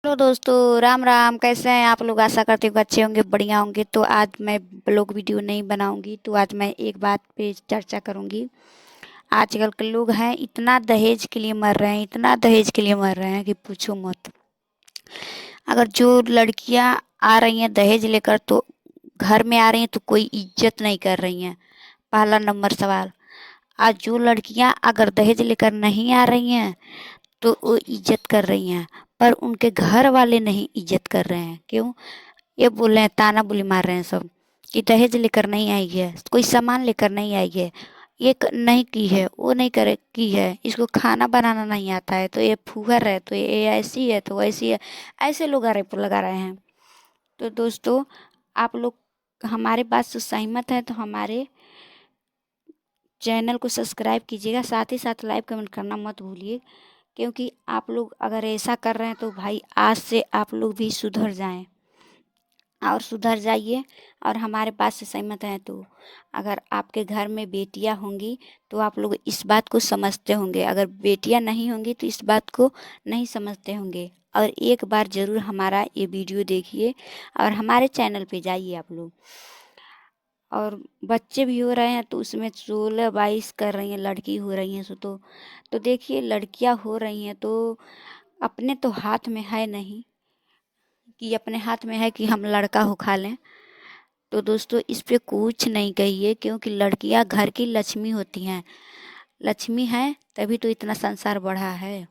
Hello दोस्तों, राम राम। कैसे हैं आप लोग? आशा करती हूँ कि अच्छे होंगे, बढ़िया होंगे। तो आज मैं ब्लॉग वीडियो नहीं बनाऊंगी। तो आज मैं एक बात पे चर्चा करूंगी। आजकल के लोग हैं, इतना दहेज के लिए मर रहे हैं, इतना दहेज के लिए मर रहे हैं कि पूछो मत। अगर जो लड़कियां आ रही हैं दहेज लेकर, तो घर में आ रही हैं तो कोई इज्जत नहीं कर रही हैं। पहला नंबर सवाल। आज जो लड़कियां अगर दहेज लेकर नहीं आ रही हैं तो वो इज्जत कर रही हैं, पर उनके घर वाले नहीं इज्जत कर रहे हैं। क्यों? ये बोल रहे हैं, ताना बोली मार रहे हैं सब कि दहेज लेकर नहीं आई है, कोई सामान लेकर नहीं आई है, ये नहीं की है, वो नहीं करे की है, इसको खाना बनाना नहीं आता है, तो ये फूहर है, तो ये ऐसी है, तो वैसी है। ऐसे लोग लगा रहे हैं। तो दोस्तों, आप लोग हमारे बात से सहमत हैं तो हमारे चैनल को सब्सक्राइब कीजिएगा, साथ ही साथ लाइक कमेंट करना मत भूलिए। क्योंकि आप लोग अगर ऐसा कर रहे हैं तो भाई आज से आप लोग भी सुधर जाएं और सुधर जाइए। और हमारे बात से सहमत हैं तो अगर आपके घर में बेटियां होंगी तो आप लोग इस बात को समझते होंगे, अगर बेटियां नहीं होंगी तो इस बात को नहीं समझते होंगे। और एक बार ज़रूर हमारा ये वीडियो देखिए और हमारे चैनल पे जाइए आप लोग। और बच्चे भी हो रहे हैं तो उसमें 16-22 कर रही हैं, लड़की हो रही हैं सो तो देखिए, लड़कियां हो रही हैं तो अपने तो हाथ में है नहीं कि अपने हाथ में है कि हम लड़का हो खा लें। तो दोस्तों, इस पे कुछ नहीं कहिए, क्योंकि लड़कियां घर की लक्ष्मी होती हैं। लक्ष्मी है तभी तो इतना संसार बढ़ा है।